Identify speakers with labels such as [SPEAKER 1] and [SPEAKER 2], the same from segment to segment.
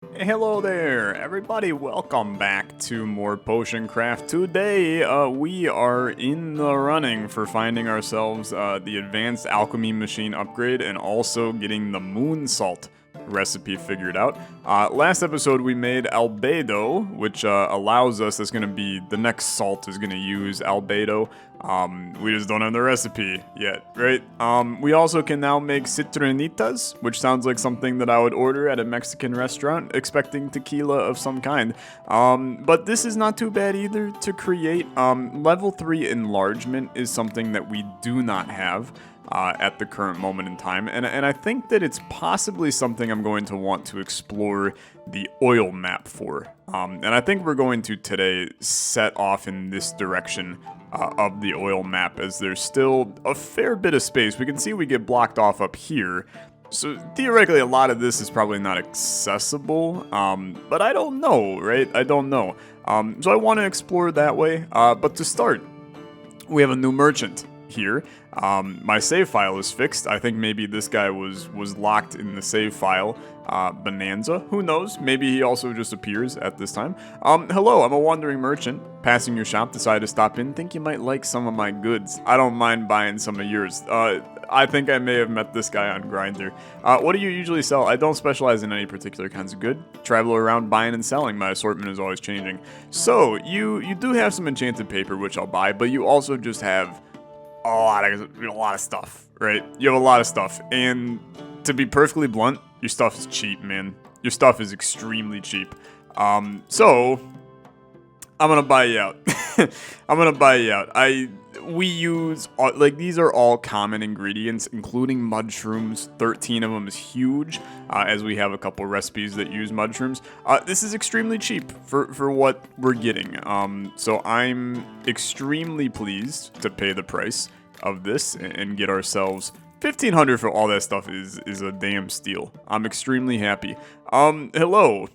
[SPEAKER 1] Hello there, everybody. Welcome back to more Potion Craft. Today, we are in the running for finding ourselves the advanced alchemy machine upgrade and also getting the moon salt recipe figured out. Last episode, we made albedo, which allows us, that's going to be, the next salt is going to use albedo. We just don't have the recipe yet, right? We also can now make citrinitas, which sounds like something that I would order at a Mexican restaurant, expecting tequila of some kind. But this is not too bad either to create. Level 3 enlargement is something that we do not have at the current moment in time, and I think that it's possibly something I'm going to want to explore the oil map for. And I think we're going to today set off in this direction of the oil map, as there's still a fair bit of space. We can see we get blocked off up here, so theoretically a lot of this is probably not accessible, but I don't know, right? I don't know. So I want to explore that way, but to start, we have a new merchant here. My save file is fixed. I think maybe this guy was locked in the save file. Bonanza, who knows? Maybe he also just appears at this time. Hello, I'm a wandering merchant. Passing your shop, decided to stop in. Think you might like some of my goods. I don't mind buying some of yours. I think I may have met this guy on Grindr. What do you usually sell? I don't specialize in any particular kinds of good. Travel around buying and selling. My assortment is always changing. So, you do have some enchanted paper, which I'll buy, but you also just have a lot of stuff, right? You have a lot of stuff, and to be perfectly blunt, your stuff is cheap, man. Your stuff is extremely cheap. So I'm gonna buy you out. I'm gonna buy you out. We use, like, these are all common ingredients, including mushrooms. 13 of them is huge, as we have a couple recipes that use mushrooms. This is extremely cheap for what we're getting. So I'm extremely pleased to pay the price of this and get ourselves 1,500 for all that stuff is a damn steal. I'm extremely happy. Hello.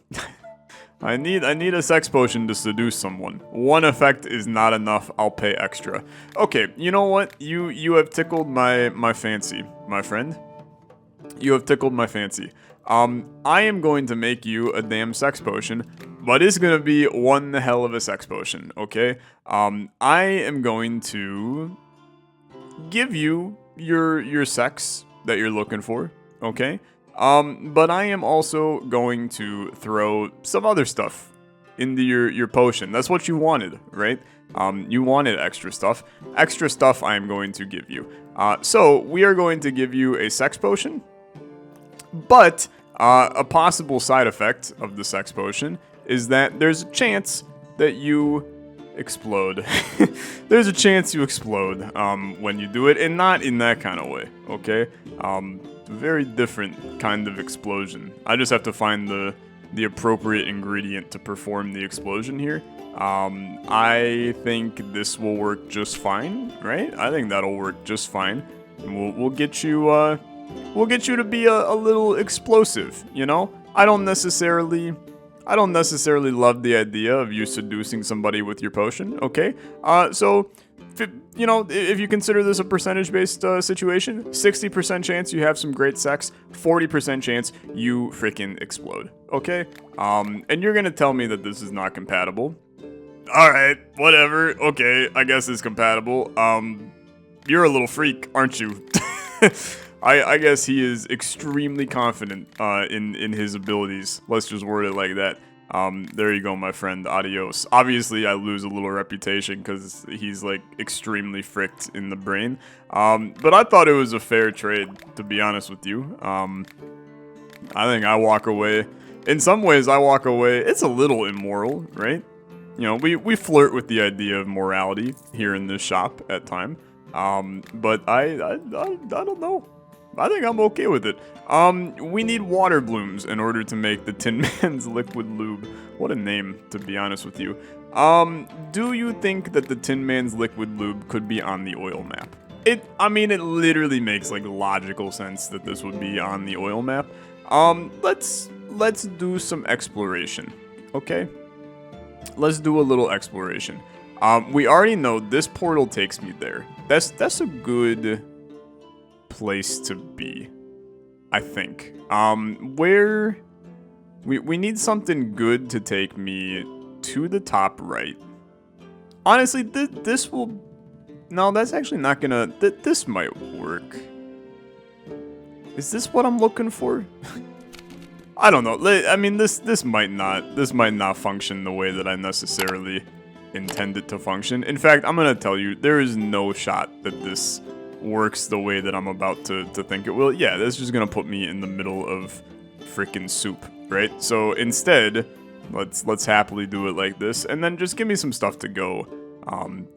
[SPEAKER 1] I need a sex potion to seduce someone. One effect is not enough. I'll pay extra. Okay, you know what? You have tickled my fancy, my friend. You have tickled my fancy. I am going to make you a damn sex potion, but it's gonna be one hell of a sex potion, okay? I am going to give you your sex that you're looking for, okay? But I am also going to throw some other stuff into your potion. That's what you wanted, right? You wanted extra stuff. Extra stuff I am going to give you. So we are going to give you a sex potion, but a possible side effect of the sex potion is that there's a chance that you explode. There's a chance you explode when you do it, and not in that kind of way, okay? Very different kind of explosion. I just have to find the appropriate ingredient to perform the explosion here. I think this will work just fine, right? I think that'll work just fine. And we'll get you to be a little explosive, you know? I don't necessarily love the idea of you seducing somebody with your potion, okay? So, you know, if you consider this a percentage-based situation, 60% chance you have some great sex, 40% chance you freaking explode, okay? And you're gonna tell me that this is not compatible. Alright, whatever, okay, I guess it's compatible. You're a little freak, aren't you? I guess he is extremely confident in his abilities. Let's just word it like that. There you go, my friend. Adios. Obviously, I lose a little reputation because he's, like, extremely fricked in the brain. But I thought it was a fair trade, to be honest with you. I think I walk away. In some ways, I walk away. It's a little immoral, right? You know, we flirt with the idea of morality here in this shop at time. But I don't know. I think I'm okay with it. We need water blooms in order to make the Tin Man's liquid lube. What a name, to be honest with you. Do you think that the Tin Man's liquid lube could be on the oil map? I mean, it literally makes, like, logical sense that this would be on the oil map. Let's do some exploration, okay? Let's do a little exploration. We already know this portal takes me there. That's a good place to be, I think. Where We need something good to take me to the top right. Honestly, this will... No, that's actually not gonna... This might work. Is this what I'm looking for? I don't know. I mean, this might not function the way that I necessarily intend it to function. In fact, I'm gonna tell you, there is no shot that this works the way that I'm about to think it will. Yeah, that's just gonna put me in the middle of freaking soup, right? So instead, let's happily do it like this, and then just give me some stuff to go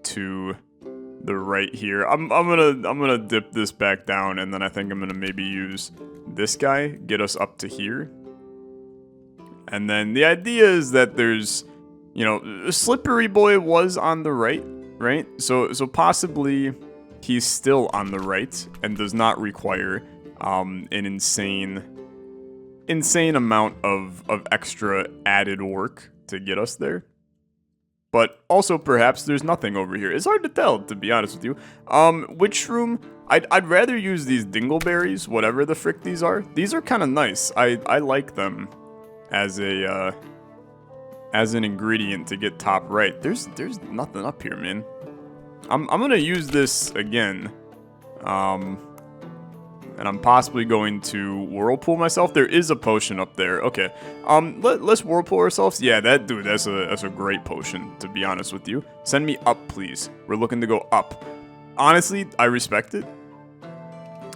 [SPEAKER 1] to the right here. I'm gonna dip this back down, and then I think I'm gonna maybe use this guy, get us up to here. And then the idea is that there's, you know, Slippery Boy was on the right, right? So possibly he's still on the right and does not require an insane amount of extra added work to get us there. But also perhaps there's nothing over here. It's hard to tell, to be honest with you. Witch Shroom, I'd rather use these dingleberries, whatever the frick these are. These are kind of nice. I like them as an ingredient to get top right. There's nothing up here, man. I'm gonna use this again, and I'm possibly going to whirlpool myself. There is a potion up there. Okay, let's whirlpool ourselves. Yeah, that's a great potion, to be honest with you. Send me up, please. We're looking to go up. Honestly, I respect it.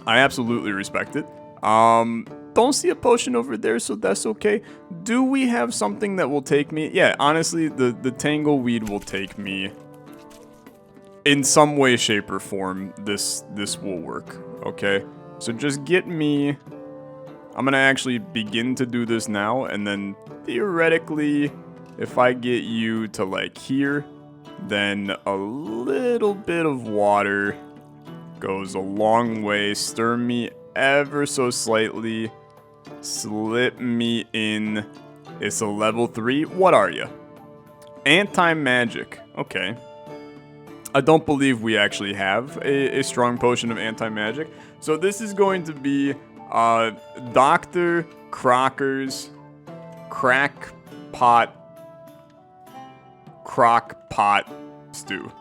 [SPEAKER 1] I absolutely respect it. Don't see a potion over there, so that's okay. Do we have something that will take me? Yeah, honestly, the tangleweed will take me in some way, shape, or form. This will work, okay? So just get me... I'm gonna actually begin to do this now, and then theoretically, if I get you to like here, then a little bit of water goes a long way. Stir me ever so slightly. Slip me in. It's a level 3. What are you? Anti-magic. Okay. I don't believe we actually have a strong potion of anti-magic. So this is going to be Dr. Crocker's crock pot stew.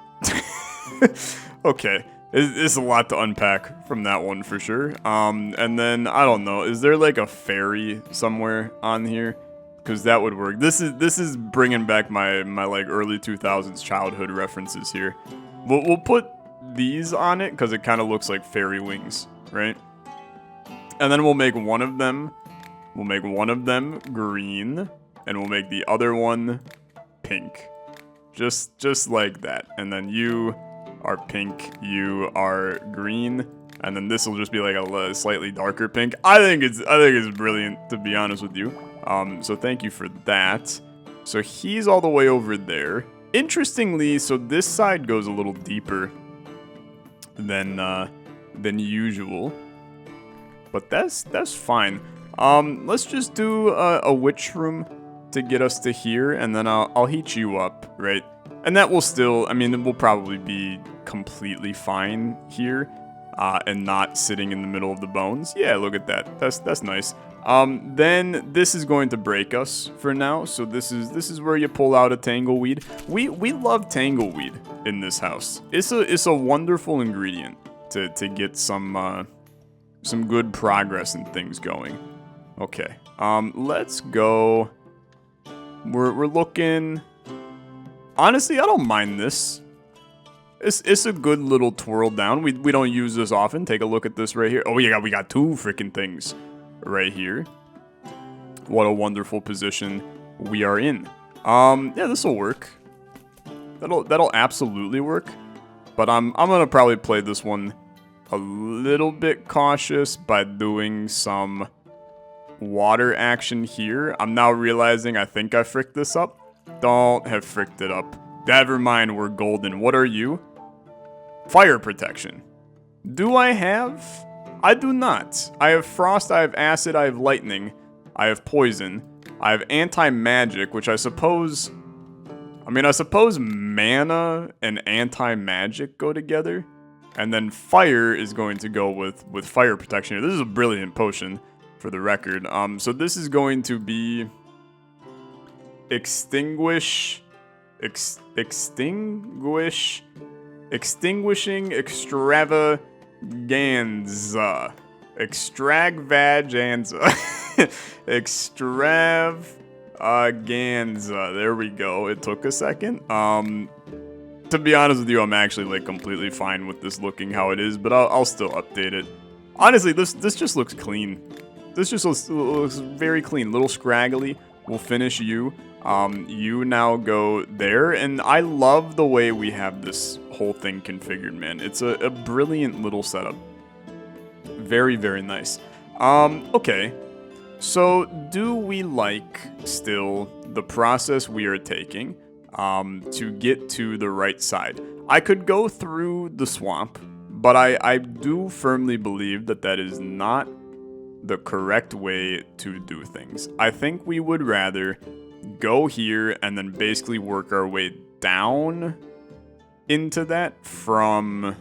[SPEAKER 1] Okay. It's a lot to unpack from that one for sure. And then, I don't know, is there like a fairy somewhere on here? Because that would work. This is bringing back my like early 2000s childhood references here. We'll put these on it because it kind of looks like fairy wings, right? And then we'll make one of them green, and we'll make the other one pink. Just like that. And then you are pink, you are green, and then this will just be like a slightly darker pink. I think it's brilliant, to be honest with you. So thank you for that. So he's all the way over there. Interestingly, so this side goes a little deeper than usual, but that's fine. Let's just do a witch room to get us to here, and then I'll heat you up, right? And that will still, I mean, it will probably be completely fine here, and not sitting in the middle of the bones. Yeah, look at that. That's nice. Then this is going to break us for now. So this is where you pull out a tangleweed. We love tangleweed in this house. It's a wonderful ingredient to get some good progress and things going. Okay. Let's go. We're looking. Honestly, I don't mind this. It's a good little twirl down. We don't use this often. Take a look at this right here. Oh yeah, we got two freaking things right here. What a wonderful position we are in. Yeah, this will work. That'll absolutely work. But I'm gonna probably play this one a little bit cautious by doing some water action here. I'm now realizing I think I fricked this up. Don't have fricked it up. Never mind, we're golden. What are you? Fire protection. Do I have? I do not. I have frost, I have acid, I have lightning, I have poison, I have anti-magic, which I suppose mana and anti-magic go together. And then fire is going to go with fire protection. This is a brilliant potion, for the record. So this is going to be extinguishing extravaganza. Extravaganza. Extravaganza. There we go. It took a second. To be honest with you, I'm actually like completely fine with this looking how it is, but I'll still update it. Honestly, this just looks clean. This just looks very clean. Little scraggly. We'll finish you. You now go there, and I love the way we have this whole thing configured, man. It's a brilliant little setup. Very, very nice. Okay. So, do we like still the process we are taking to get to the right side? I could go through the swamp, but I do firmly believe that that is not the correct way to do things. I think we would rather go here and then basically work our way down into that from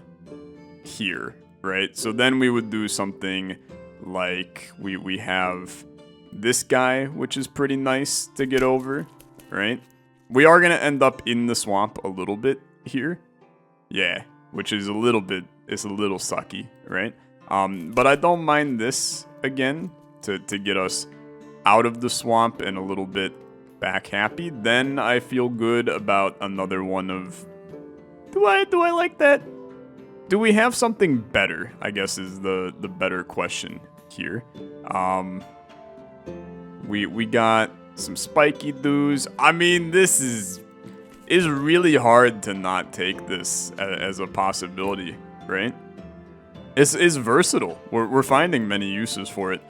[SPEAKER 1] here, right? So then we would do something like we have this guy, which is pretty nice to get over, right? We are going to end up in the swamp a little bit here. Yeah, which is a little sucky, right? But I don't mind this again to get us out of the swamp and a little bit back happy. Then I feel good about another one of... Do I like that? Do we have something better, I guess is the better question here. We got some spiky dudes. I mean, this is really hard to not take this as a possibility, right? It's versatile. We're finding many uses for it,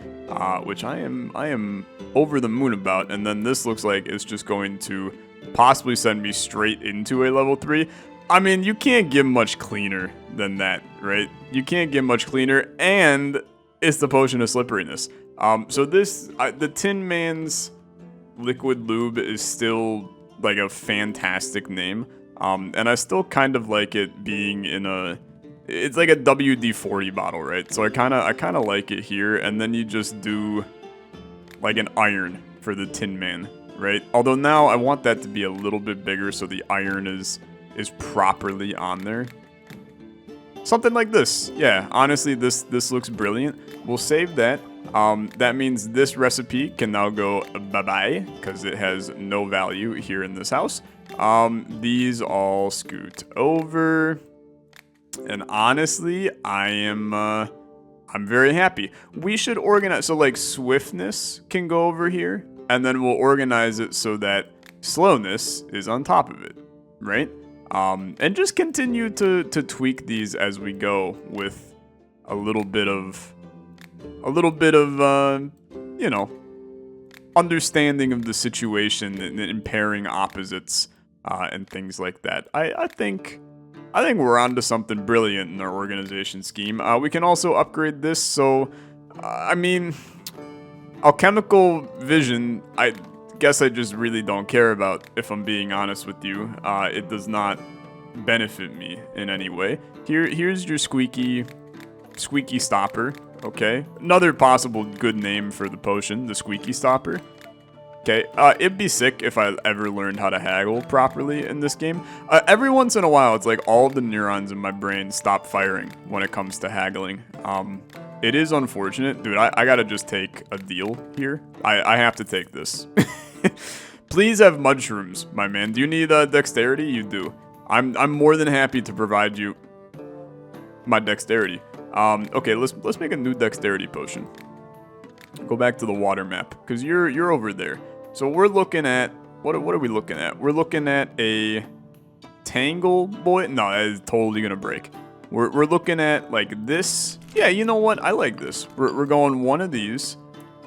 [SPEAKER 1] which I am over the moon about. And then this looks like it's just going to possibly send me straight into a level 3. I mean, you can't get much cleaner than that, right? You can't get much cleaner, and it's the potion of slipperiness. So this, the Tin Man's liquid lube is still like a fantastic name, and I still kind of like it being in a... It's like a WD-40 bottle, right? So I kind of like it here, and then you just do like an iron for the Tin Man, right? Although now I want that to be a little bit bigger so the iron is properly on there. Something like this. Yeah, honestly, this looks brilliant. We'll save that. That means this recipe can now go bye-bye because it has no value here in this house. These all scoot over. And honestly, I'm very happy. We should organize, so like swiftness can go over here, and then we'll organize it so that slowness is on top of it, right? And just continue to tweak these as we go with a little bit of you know, understanding of the situation and impairing opposites and things like that. I think we're onto something brilliant in our organization scheme. We can also upgrade this, so, I mean, alchemical vision, I guess I just really don't care about, if I'm being honest with you. It does not benefit me in any way. Here's your squeaky stopper, okay? Another possible good name for the potion, the squeaky stopper. Okay, it'd be sick if I ever learned how to haggle properly in this game. Every once in a while, it's like all of the neurons in my brain stop firing when it comes to haggling. It is unfortunate. Dude, I gotta just take a deal here. I have to take this. Please have mushrooms, my man. Do you need dexterity? You do. I'm more than happy to provide you my dexterity. Okay, let's make a new dexterity potion. Go back to the water map, because you're over there. So we're looking at... What are we looking at? We're looking at a tangle boy. No, that is totally gonna break. We're looking at like this. Yeah, you know what? I like this. We're going one of these,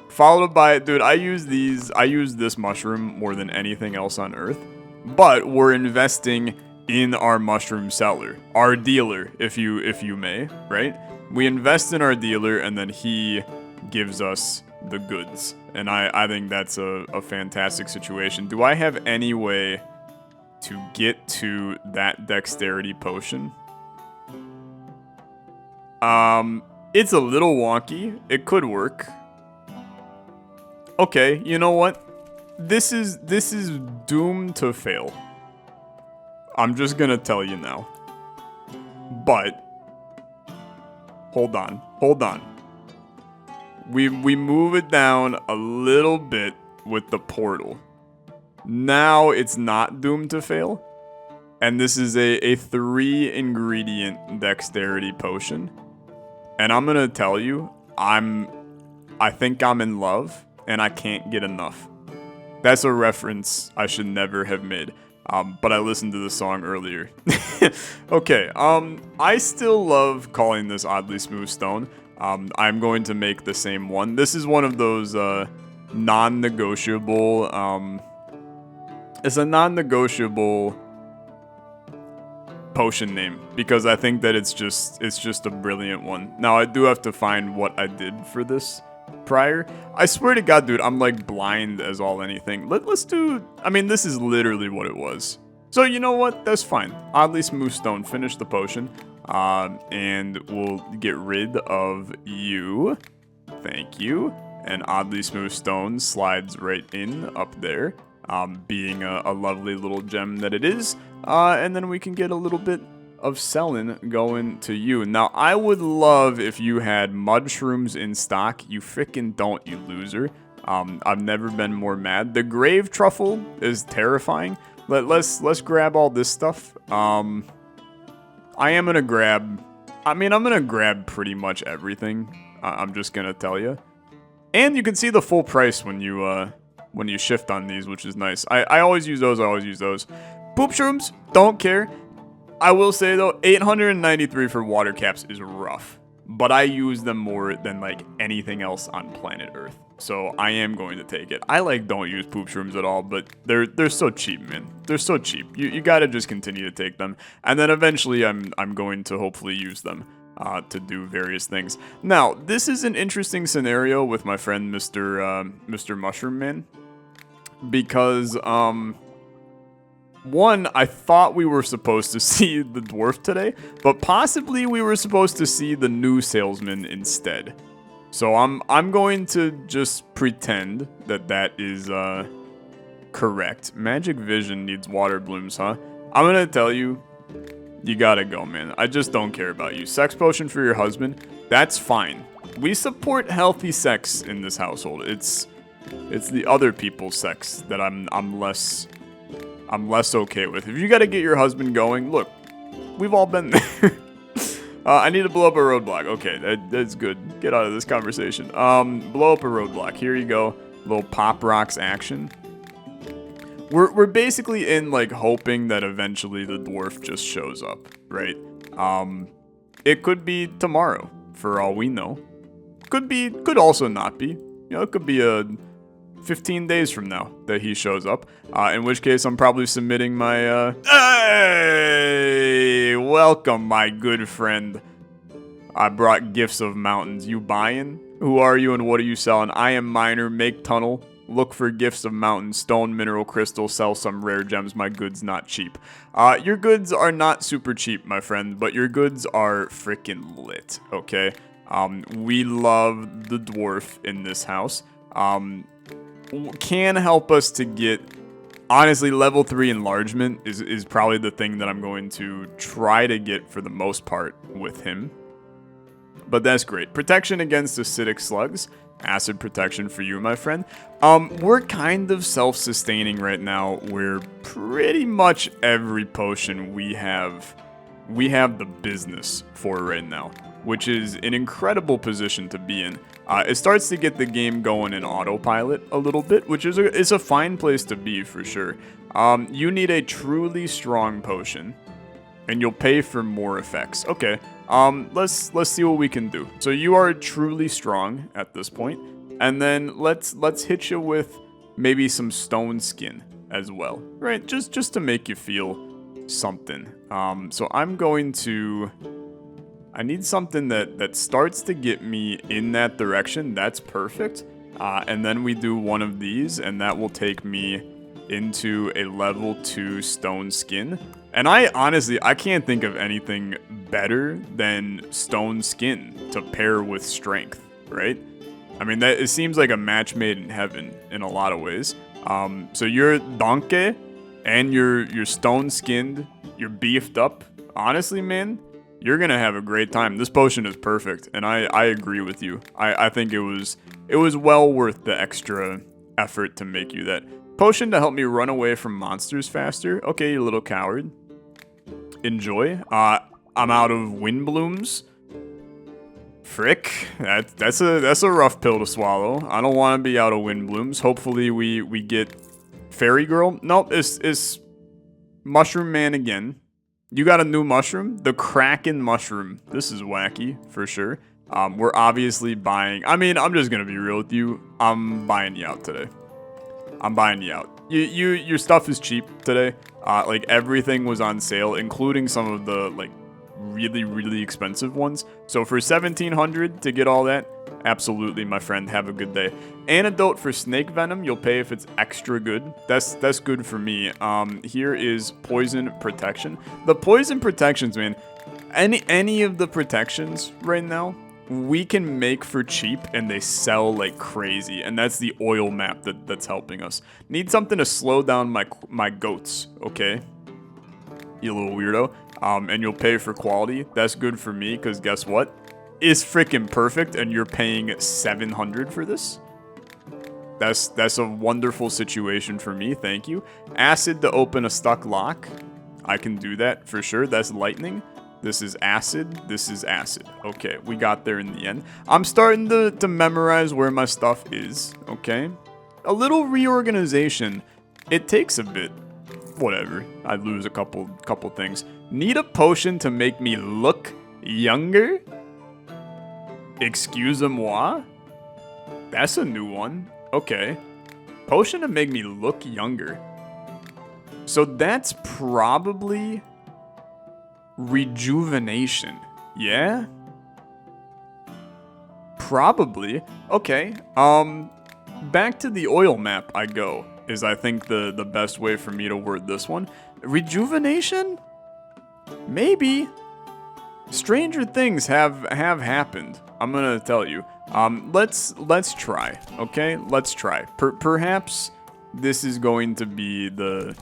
[SPEAKER 1] followed by... Dude, I use this mushroom more than anything else on Earth. But we're investing in our mushroom seller, our dealer, if you may, right? We invest in our dealer, and then he gives us the goods. And I think that's a fantastic situation. Do I have any way to get to that dexterity potion? It's a little wonky. It could work. Okay, you know what? this is doomed to fail. I'm just gonna tell you now. But hold on. We move it down a little bit with the portal. Now it's not doomed to fail. And this is a 3-ingredient dexterity potion. And I'm gonna tell you, I think I'm in love, and I can't get enough. That's a reference I should never have made. But I listened to the song earlier. Okay, I still love calling this oddly smooth stone. I'm going to make the same one. This is one of those non-negotiable. It's a non-negotiable potion name because I think that it's just a brilliant one. Now I do have to find what I did for this prior. I swear to God, dude, I'm like blind as all anything. Let's do. I mean, this is literally what it was. So you know what? That's fine. Oddly smooth stone. Finish the potion. And we'll get rid of you. Thank you. And oddly smooth stone slides right in up there, being a lovely little gem that it is. And then we can get a little bit of selling going to you. Now, I would love if you had mushrooms in stock. You frickin' don't, you loser. I've never been more mad. The grave truffle is terrifying. Let's grab all this stuff. I'm gonna grab pretty much everything. I'm just gonna tell you. And you can see the full price when you shift on these, which is nice. I always use those. Poop shrooms, don't care. I will say though, 893 for water caps is rough, but I use them more than like anything else on planet Earth. So I am going to take it. I don't use poop shrooms at all, but they're so cheap, man. They're so cheap. You gotta just continue to take them, and then eventually I'm going to hopefully use them to do various things. Now this is an interesting scenario with my friend Mr. Mushroom Man, because one, I thought we were supposed to see the dwarf today, but possibly we were supposed to see the new salesman instead. So I'm going to just pretend that is correct. Magic vision needs water blooms, huh? I'm gonna tell you, you gotta go, man. I just don't care about you. Sex potion for your husband, that's fine. We support healthy sex in this household. It's the other people's sex that I'm less okay with. If you gotta get your husband going, look, we've all been there. I need to blow up a roadblock. Okay, that's good. Get out of this conversation. Blow up a roadblock. Here you go. Little pop rocks action. We're basically in hoping that eventually the dwarf just shows up, right? It could be tomorrow, for all we know. Could also not be. You know, it could be 15 days from now that he shows up, in which case I'm probably submitting my, Hey! Welcome, my good friend. I brought gifts of mountains. You buying? Who are you and what are you selling? I am miner, make tunnel, look for gifts of mountains, stone, mineral, crystal, sell some rare gems, my goods not cheap. Your goods are not super cheap, my friend, but your goods are freaking lit, okay? We love the dwarf in this house. Can help us to get, honestly, level 3 enlargement is probably the thing that I'm going to try to get for the most part with him. But that's great. Protection against acidic slugs. Acid protection for you, my friend. We're kind of self-sustaining right now, where pretty much every potion we have the business for right now, which is an incredible position to be in. It starts to get the game going in autopilot a little bit, which is a fine place to be for sure. You need a truly strong potion, and you'll pay for more effects. Okay, let's see what we can do. So you are truly strong at this point, and then let's hit you with maybe some stone skin as well, right? Just to make you feel something. So I'm going to. I need something that starts to get me in that direction. That's perfect. And then we do one of these, and that will take me into a level 2 stone skin. And I can't think of anything better than stone skin to pair with strength, right? I mean, it seems like a match made in heaven in a lot of ways. So you're donkey, and you're stone-skinned, you're beefed up. Honestly, man, you're gonna have a great time. This potion is perfect, and I agree with you. I think it was well worth the extra effort to make you that. Potion to help me run away from monsters faster. Okay, you little coward. Enjoy. I'm out of wind blooms. Frick, that's a rough pill to swallow. I don't want to be out of wind blooms. Hopefully we get fairy girl. Nope, it's mushroom man again. You got a new mushroom, the Kraken mushroom. This is wacky for sure. We're obviously buying. I mean, I'm just gonna be real with you. I'm buying you out today. I'm buying you out. Your stuff is cheap today. Like everything was on sale, including some of the like really expensive ones. So for 1,700 to get all that, absolutely, my friend, have a good day. Antidote for snake venom, you'll pay if it's extra good. That's good for me. Here is poison protection. The poison protections, man. Any of the protections right now, we can make for cheap, and they sell like crazy. And that's the oil map that's helping us. Need something to slow down my goats, okay? You little weirdo. And you'll pay for quality. That's good for me, because guess what? It's freaking perfect, and you're paying 700 for this. That's a wonderful situation for me, thank you. Acid to open a stuck lock. I can do that for sure. That's lightning. This is acid. This is acid. Okay, we got there in the end. I'm starting to memorize where my stuff is, okay? A little reorganization. It takes a bit. Whatever. I lose a couple things. Need a potion to make me look younger? Excuse-moi? That's a new one. Okay. Potion to make me look younger. So that's probably rejuvenation. Yeah? Probably. Okay. Back to the oil map I go. Is I think the best way for me to word this one. Rejuvenation? Maybe. Stranger things have happened. I'm gonna tell you. Let's try. Okay, let's try. Perhaps this is going to be the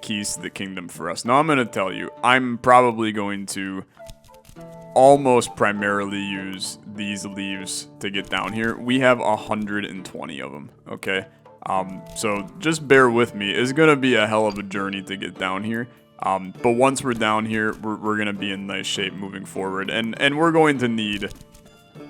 [SPEAKER 1] keys to the kingdom for us. Now I'm gonna tell you. I'm probably going to almost primarily use these leaves to get down here. We have 120 of them. Okay. So just bear with me. It's gonna be a hell of a journey to get down here. But once we're down here, we're gonna be in nice shape moving forward, and we're going to need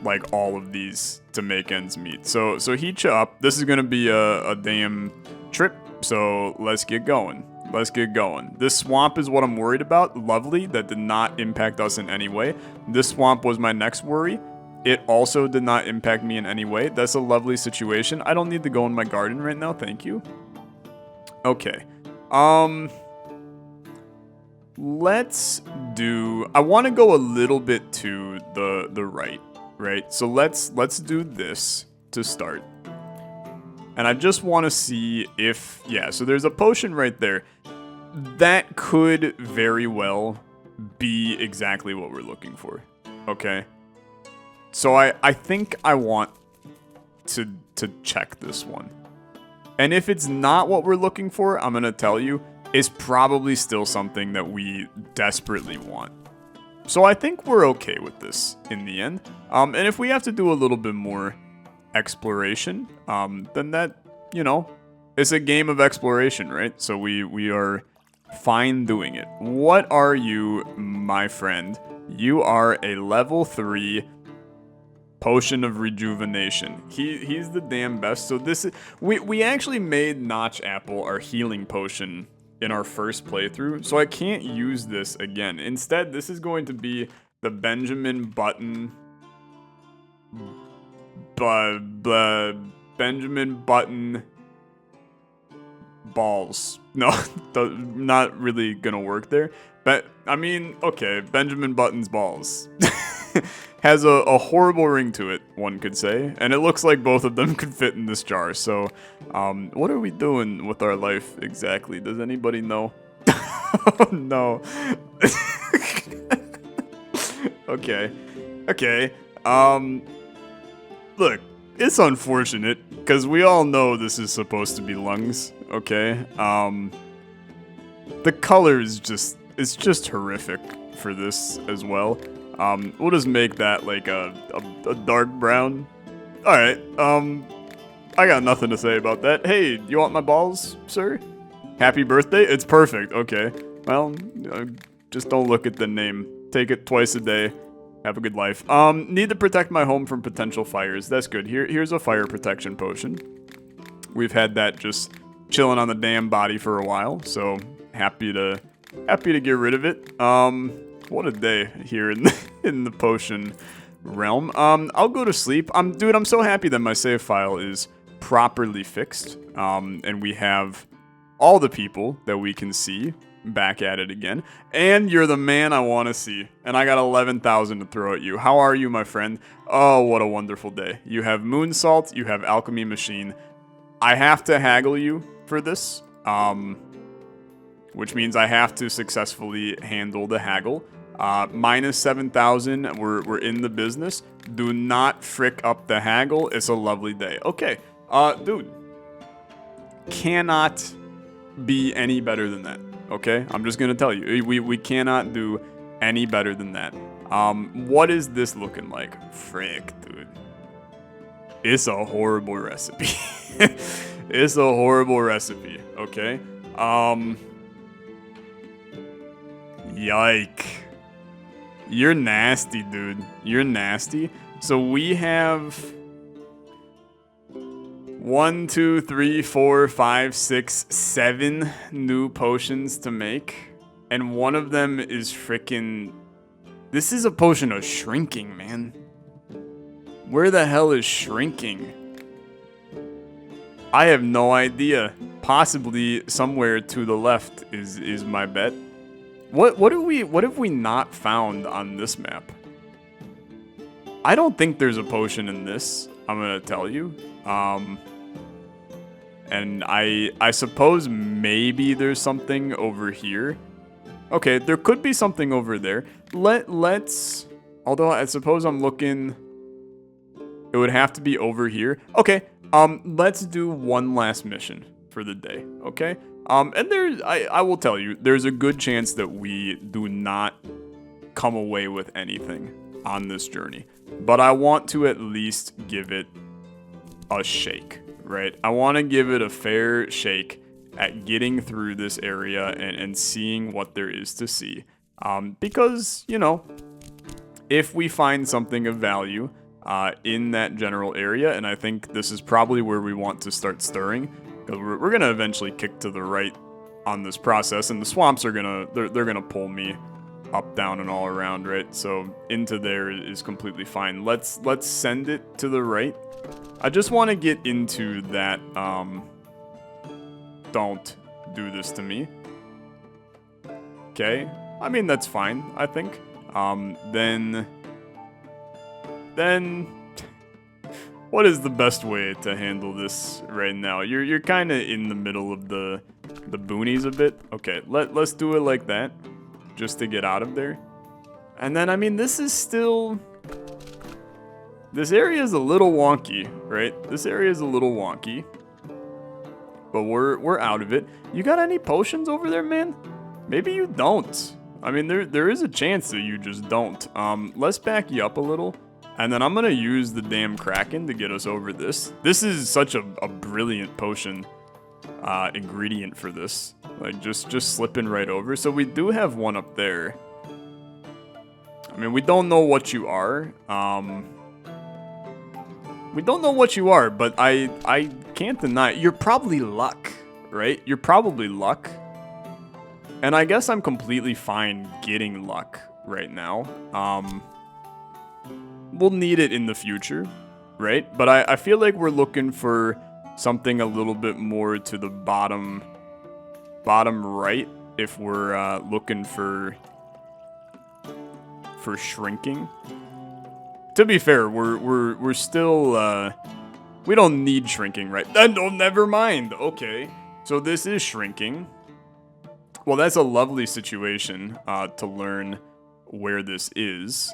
[SPEAKER 1] like all of these to make ends meet. So heat you up. This is gonna be a damn trip. So let's get going. Let's get going. This swamp is what I'm worried about. Lovely. That did not impact us in any way. This swamp was my next worry. It also did not impact me in any way. That's a lovely situation. I don't need to go in my garden right now. Thank you. Okay. Let's do... I want to go a little bit to the right? So let's do this to start. And I just want to see if... Yeah, so there's a potion right there. That could very well be exactly what we're looking for. Okay? So I think I want to check this one. And if it's not what we're looking for, I'm going to tell you, it's probably still something that we desperately want. So I think we're okay with this in the end. And if we have to do a little bit more exploration, then that, you know, it's a game of exploration, right? So we are fine doing it. What are you, my friend? You are a level 3... Potion of Rejuvenation. He's the damn best. So this is... We actually made Notch Apple our healing potion in our first playthrough. So I can't use this again. Instead, this is going to be the Benjamin Button... Benjamin Button... balls. No, not really gonna work there. But, I mean, okay, Benjamin Button's balls. Has a horrible ring to it, one could say. And it looks like both of them could fit in this jar. So, what are we doing with our life exactly? Does anybody know? Oh, no. Okay. Okay. Look, it's unfortunate, because we all know this is supposed to be lungs, okay? The color is just, it's just horrific for this as well. We'll just make that like a dark brown. Alright, I got nothing to say about that. Hey, you want my balls, sir? Happy birthday? It's perfect, okay. Well, just don't look at the name. Take it twice a day. Have a good life. Need to protect my home from potential fires. That's good. Here's a fire protection potion. We've had that just chilling on the damn body for a while, so happy to get rid of it. What a day here in the potion realm. I'll go to sleep. Dude, I'm so happy that my save file is properly fixed. And we have all the people that we can see back at it again. And you're the man I want to see. And I got 11,000 to throw at you. How are you, my friend? Oh, what a wonderful day. You have moon salt, you have alchemy machine. I have to haggle you for this. Which means I have to successfully handle the haggle. Minus 7,000, we're in the business. Do not frick up the haggle. It's a lovely day. Okay, dude. Cannot be any better than that. Okay, I'm just gonna tell you, we cannot do any better than that. What is this looking like? Frick, dude. It's a horrible recipe. It's a horrible recipe, okay? Yike. You're nasty, dude. You're nasty. So we have 1, 2, 3, 4, 5, 6, 7 new potions to make. And one of them is freaking... This is a potion of shrinking, man. Where the hell is shrinking? I have no idea. Possibly somewhere to the left is my bet. What have we not found on this map? I don't think there's a potion in this, I'm gonna tell you. And I suppose maybe there's something over here. Okay, there could be something over there. Let's... Although I suppose I'm looking... It would have to be over here. Okay, let's do one last mission for the day, okay? And there's... I will tell you, there's a good chance that we do not come away with anything on this journey. But I want to at least give it a shake, right? I want to give it a fair shake at getting through this area and seeing what there is to see. Because, you know, if we find something of value in that general area, and I think this is probably where we want to start stirring, because we're going to eventually kick to the right on this process, and the swamps are going to, they're going to pull me up, down, and all around, right? So into there is completely fine. Let's send it to the right. I just want to get into that, don't do this to me. Okay. I mean, that's fine, I think. Then what is the best way to handle this right now? You're kind of in the middle of the boonies a bit. Okay, let's do it like that, just to get out of there. And then, I mean, this is still... This area is a little wonky, right? This area is a little wonky. But we're out of it. You got any potions over there, man? Maybe you don't. I mean, there is a chance that you just don't. Let's back you up a little. And then I'm going to use the damn Kraken to get us over this. This is such a brilliant potion ingredient for this. Like, just slipping right over. So we do have one up there. I mean, we don't know what you are. We don't know what you are, but I can't deny it. You're probably luck, right? You're probably luck. And I guess I'm completely fine getting luck right now. We'll need it in the future, right? But I feel like we're looking for something a little bit more to the bottom right if we're looking for shrinking. To be fair, we're still we don't need shrinking, right? No, never mind. Okay, so this is shrinking. Well, that's a lovely situation to learn where this is.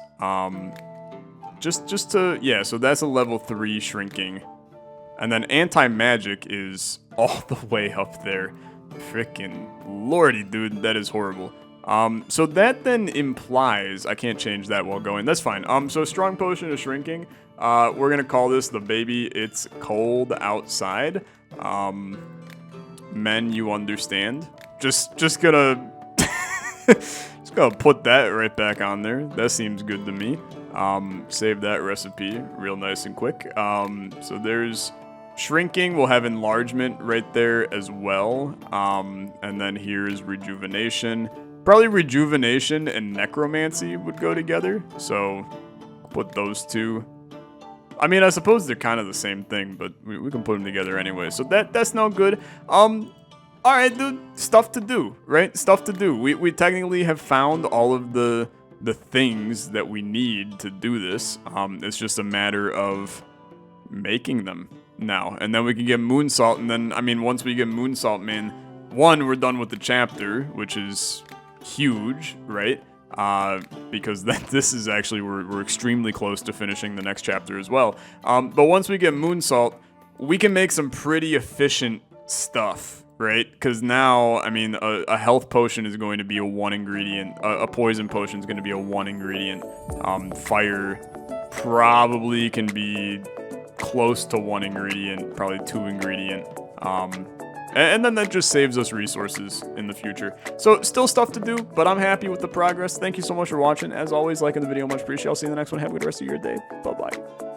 [SPEAKER 1] just to, yeah, so that's a level 3 shrinking. And then anti-magic is all the way up there. Frickin' lordy, dude, that is horrible. So that then implies, I can't change that while going, that's fine. So strong potion is shrinking. We're gonna call this the baby, it's cold outside. Men, you understand. Just gonna, just gonna put that right back on there. That seems good to me. Save that recipe real nice and quick. So there's shrinking, we'll have enlargement right there as well. And then here's rejuvenation. Probably rejuvenation and necromancy would go together. So put those two. I mean, I suppose they're kind of the same thing, but we can put them together anyway. So that's no good. Alright, dude, stuff to do, right? Stuff to do. We technically have found all of the things that we need to do this. It's just a matter of making them now. And then we can get moon salt, and then, I mean, once we get moon salt, man, one, we're done with the chapter, which is huge, right? Because this is actually, we're extremely close to finishing the next chapter as well. But once we get moon salt, we can make some pretty efficient stuff, right? Because now, I mean, a health potion is going to be a 1 ingredient. A poison potion is going to be a 1 ingredient. Fire probably can be close to 1 ingredient, probably 2 ingredient. And then that just saves us resources in the future. So still stuff to do, but I'm happy with the progress. Thank you so much for watching. As always, liking the video, much appreciated. I'll see you in the next one. Have a good rest of your day. Bye-bye.